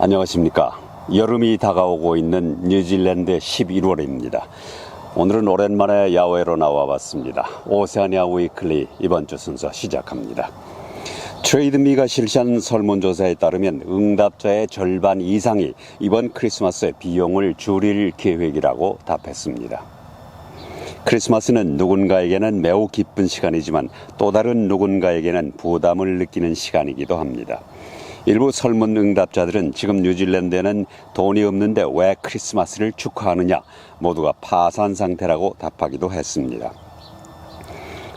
안녕하십니까. 여름이 다가오고 있는 뉴질랜드 11월입니다. 오늘은 오랜만에 야외로 나와봤습니다. 오세아니아 위클리 이번 주 순서 시작합니다. 트레이드미가 실시한 설문조사에 따르면 응답자의 절반 이상이 이번 크리스마스에 비용을 줄일 계획이라고 답했습니다. 크리스마스는 누군가에게는 매우 기쁜 시간이지만 또 다른 누군가에게는 부담을 느끼는 시간이기도 합니다. 일부 설문 응답자들은 지금 뉴질랜드에는 돈이 없는데 왜 크리스마스를 축하하느냐, 모두가 파산 상태라고 답하기도 했습니다.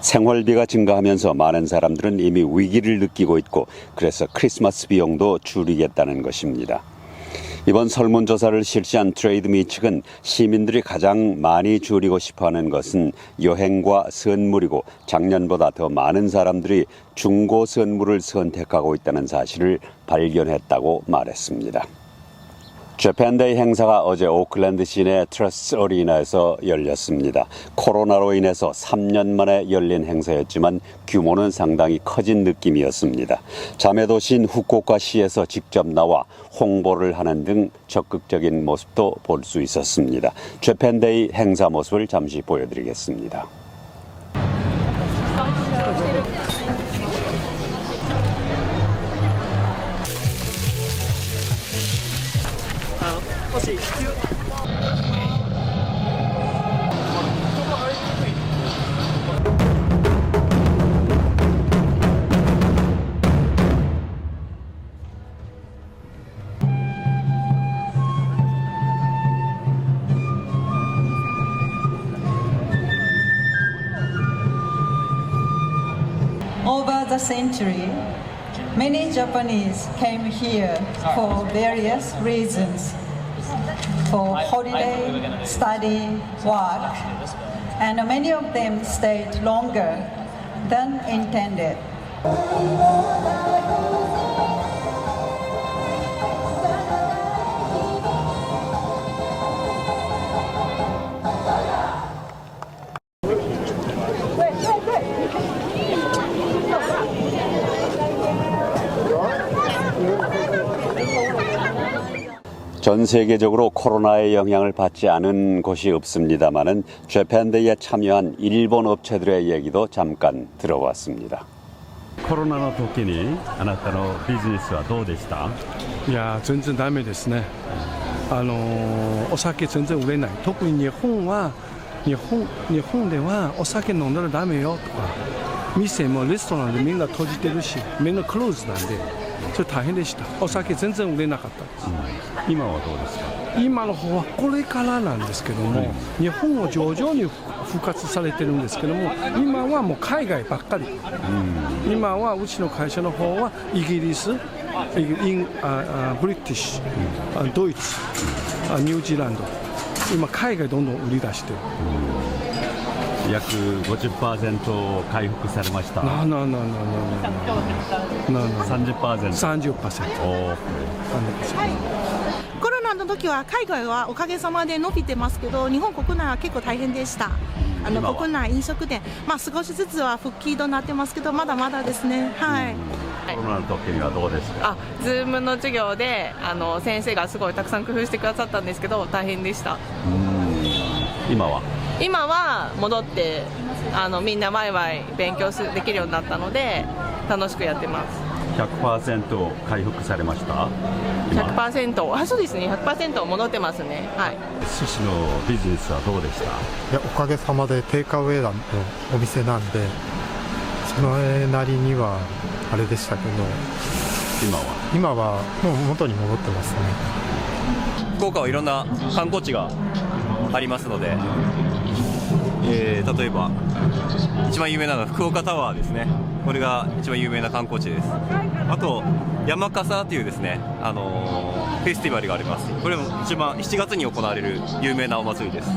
생활비가 증가하면서 많은 사람들은 이미 위기를 느끼고 있고 그래서 크리스마스 비용도 줄이겠다는 것입니다. 이번 설문조사를 실시한 트레이드미 측은 시민들이 가장 많이 줄이고 싶어하는 것은 여행과 선물이고 작년보다 더 많은 사람들이 중고 선물을 선택하고 있다는 사실을 발견했다고 말했습니다. 재팬데이 행사가 어제 오클랜드 시내 트러스 어리나에서 열렸습니다. 코로나로 인해서 3년 만에 열린 행사였지만 규모는 상당히 커진 느낌이었습니다. 자매도시인 후쿠오카시에서 직접 나와 홍보를 하는 등 적극적인 모습도 볼 수 있었습니다. 재팬데이 행사 모습을 잠시 보여드리겠습니다. Over the century, many Japanese came here for various reasons, for holiday, study, work, and many of them stayed longer than intended. 전 세계적으로 코로나의 영향을 받지 않은 곳이 없습니다만은 재팬데이에 참여한 일본 업체들의 얘기도 잠깐 들어봤습니다. 코로나の時にあなたのビジネスはどうでした？いや全然ダメですね。お酒全然売れない。特に日本ではお酒飲んだらダメよとか、店もレストランでみんな閉じてるし、みんなクローズなんで、それ大変でした。お酒全然売れなかったです。今はどうですか？今の方はこれからなんですけども、日本も徐々に復活されてるんですけども、今はもう海外ばっかり。今はうちの会社の方はイギリス、ブリティッシュ、ドイツ、ニュージーランド、今海外どんどん売り出してる。約 50% 回復されました。30%。コロナの時は海外はおかげさまで伸びてますけど、日本国内は結構大変でした。国内飲食店、少しずつは復帰となってますけど、まだまだですね。はい。コロナの時にはどうですか？ズームの授業で先生がすごいたくさん工夫してくださったんですけど大変でした。今は戻ってみんなワイワイ勉強できるようになったので楽しくやってます。100% 回復されました？ 100%、そうですね、100% 戻ってますね。はい。寿司のビジネスはどうでした？いや、おかげさまでテイクアウェイのお店なんで、そのなりにはあれでしたけど、今はもう元に戻ってますね。福岡はいろんな観光地がありますので、例えば一番有名なのは福岡タワーですね。これが一番有名な観光地です。あと山笠というですね、フェスティバルがあります。これも一番7月に行われる有名なお祭りです。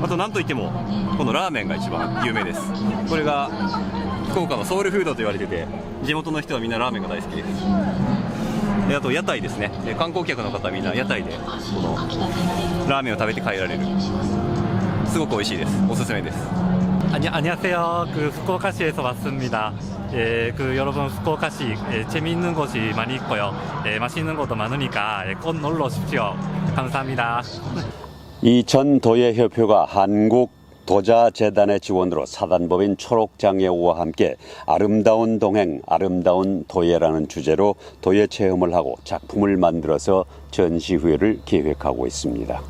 あと何といってもこのラーメンが一番有名です。これが福岡のソウルフードと言われてて、地元の人はみんなラーメンが大好きです。であと屋台ですね。観光客の方はみんな屋台でこのラーメンを食べて帰られる。すごく美味しいです。おすすめです。 안녕하세요. 후쿠오카시에서 왔습니다. 여러분 후쿠오카시 재미있는 곳이 많이 있고요. 맛있는 것도 많으니까 꼭 놀러 오십시오. 감사합니다. 이천 도예협회가 한국 도자재단의 지원으로 사단법인 초록장애우와 함께 아름다운 동행, 아름다운 도예라는 주제로 도예 체험을 하고 작품을 만들어서 전시회를 계획하고 있습니다.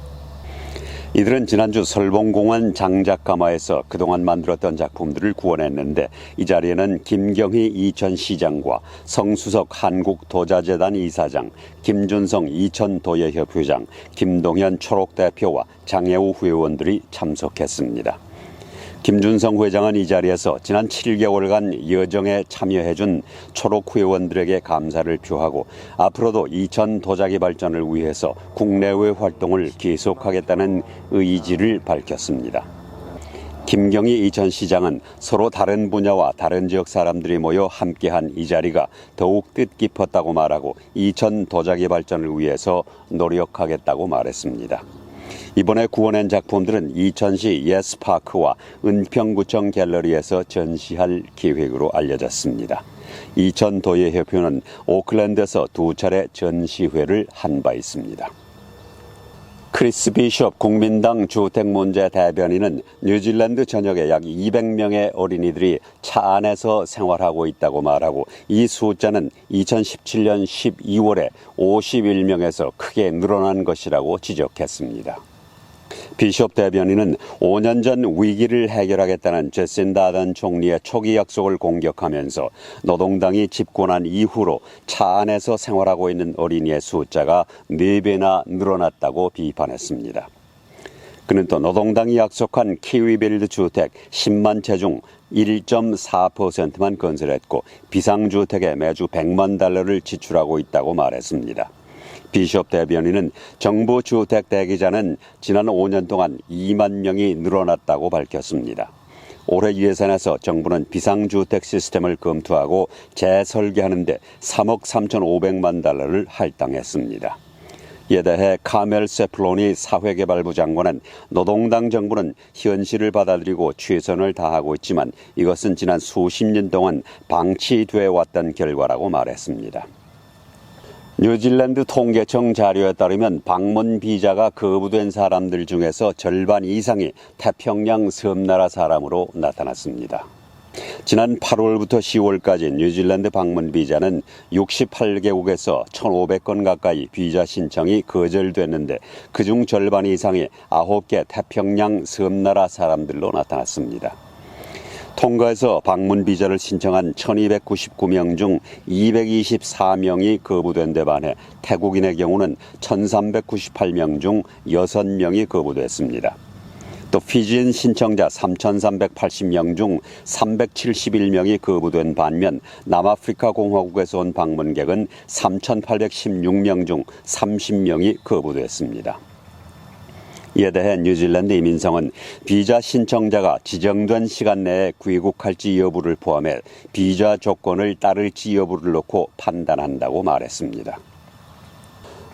이들은 지난주 설봉공원 장작가마에서 그동안 만들었던 작품들을 구원했는데 이 자리에는 김경희 이천시장과 성수석 한국도자재단 이사장, 김준성 이천도예협회장, 김동현 초록대표와 장애우 회원들이 참석했습니다. 김준성 회장은 이 자리에서 지난 7개월간 여정에 참여해준 초록 회원들에게 감사를 표하고 앞으로도 이천 도자기 발전을 위해서 국내외 활동을 계속하겠다는 의지를 밝혔습니다. 김경희 이천시장은 서로 다른 분야와 다른 지역 사람들이 모여 함께한 이 자리가 더욱 뜻깊었다고 말하고 이천 도자기 발전을 위해서 노력하겠다고 말했습니다. 이번에 구원한 작품들은 이천시 예스파크와 은평구청 갤러리에서 전시할 계획으로 알려졌습니다. 이천도예협회는 오클랜드에서 2차례 전시회를 한 바 있습니다. 크리스 비숍 국민당 주택문제 대변인은 뉴질랜드 전역에 약 200명의 어린이들이 차 안에서 생활하고 있다고 말하고 이 숫자는 2017년 12월에 51명에서 크게 늘어난 것이라고 지적했습니다. 비숍 대변인은 5년 전 위기를 해결하겠다는 제신다 아던 총리의 초기 약속을 공격하면서 노동당이 집권한 이후로 차 안에서 생활하고 있는 어린이의 숫자가 4배나 늘어났다고 비판했습니다. 그는 또 노동당이 약속한 키위빌드 주택 10만 채 중 1.4%만 건설했고 비상주택에 매주 $100만 지출하고 있다고 말했습니다. 비숍 대변인은 정부 주택 대기자는 지난 5년 동안 2만 명이 늘어났다고 밝혔습니다. 올해 예산에서 정부는 비상주택 시스템을 검토하고 재설계하는 데 3억 3,500만 달러를 할당했습니다. 이에 대해 카멜 세플로니 사회개발부 장관은 노동당 정부는 현실을 받아들이고 최선을 다하고 있지만 이것은 지난 수십 년 동안 방치돼 왔던 결과라고 말했습니다. 뉴질랜드 통계청 자료에 따르면 방문 비자가 거부된 사람들 중에서 절반 이상이 태평양 섬나라 사람으로 나타났습니다. 지난 8월부터 10월까지 뉴질랜드 방문 비자는 68개국에서 1,500건 가까이 비자 신청이 거절됐는데 그중 절반 이상이 9개 태평양 섬나라 사람들로 나타났습니다. 통과해서 방문 비자를 신청한 1,299명 중 224명이 거부된 데 반해 태국인의 경우는 1,398명 중 6명이 거부됐습니다. 또 피지인 신청자 3,380명 중 371명이 거부된 반면 남아프리카 공화국에서 온 방문객은 3,816명 중 30명이 거부됐습니다. 이에 대해 뉴질랜드 이민성은 비자 신청자가 지정된 시간 내에 귀국할지 여부를 포함해 비자 조건을 따를지 여부를 놓고 판단한다고 말했습니다.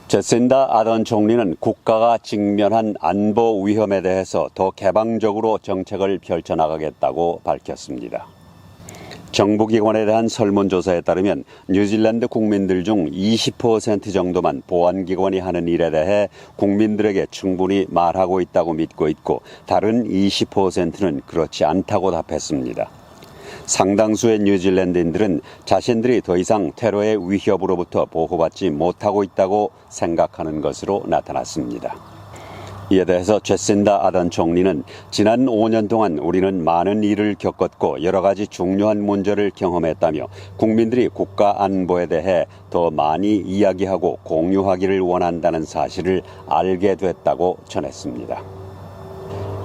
제신다 아던 총리는 국가가 직면한 안보 위험에 대해서 더 개방적으로 정책을 펼쳐나가겠다고 밝혔습니다. 정부기관에 대한 설문조사에 따르면 뉴질랜드 국민들 중 20% 정도만 보안기관이 하는 일에 대해 국민들에게 충분히 말하고 있다고 믿고 있고 다른 20%는 그렇지 않다고 답했습니다. 상당수의 뉴질랜드인들은 자신들이 더 이상 테러의 위협으로부터 보호받지 못하고 있다고 생각하는 것으로 나타났습니다. 이에 대해서 제신다 아던 총리는 지난 5년 동안 우리는 많은 일을 겪었고 여러 가지 중요한 문제를 경험했다며 국민들이 국가 안보에 대해 더 많이 이야기하고 공유하기를 원한다는 사실을 알게 됐다고 전했습니다.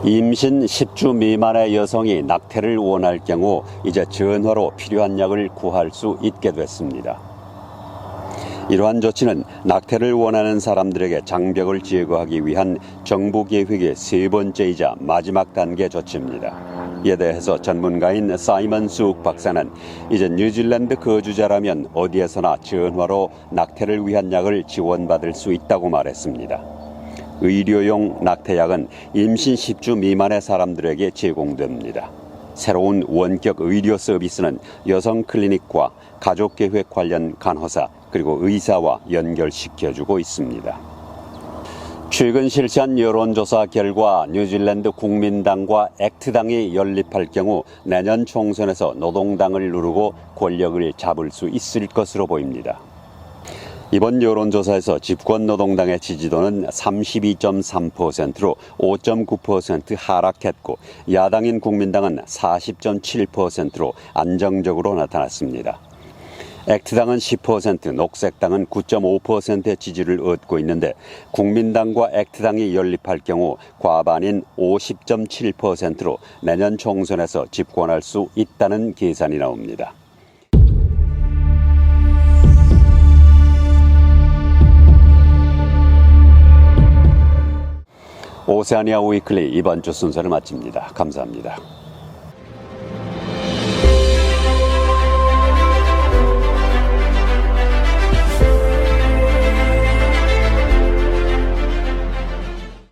임신 10주 미만의 여성이 낙태를 원할 경우 이제 전화로 필요한 약을 구할 수 있게 됐습니다. 이러한 조치는 낙태를 원하는 사람들에게 장벽을 제거하기 위한 정부 계획의 세 번째이자 마지막 단계 조치입니다. 이에 대해서 전문가인 사이먼 쑥 박사는 이제 뉴질랜드 거주자라면 어디에서나 전화로 낙태를 위한 약을 지원받을 수 있다고 말했습니다. 의료용 낙태약은 임신 10주 미만의 사람들에게 제공됩니다. 새로운 원격 의료 서비스는 여성 클리닉과 가족계획 관련 간호사 그리고 의사와 연결시켜주고 있습니다. 최근 실시한 여론조사 결과 뉴질랜드 국민당과 액트당이 연립할 경우 내년 총선에서 노동당을 누르고 권력을 잡을 수 있을 것으로 보입니다. 이번 여론조사에서 집권노동당의 지지도는 32.3%로 5.9% 하락했고 야당인 국민당은 40.7%로 안정적으로 나타났습니다. 액트당은 10%, 녹색당은 9.5%의 지지를 얻고 있는데 국민당과 액트당이 연립할 경우 과반인 50.7%로 내년 총선에서 집권할 수 있다는 계산이 나옵니다. 오세아니아 위클리 이번 주 순서를 마칩니다. 감사합니다.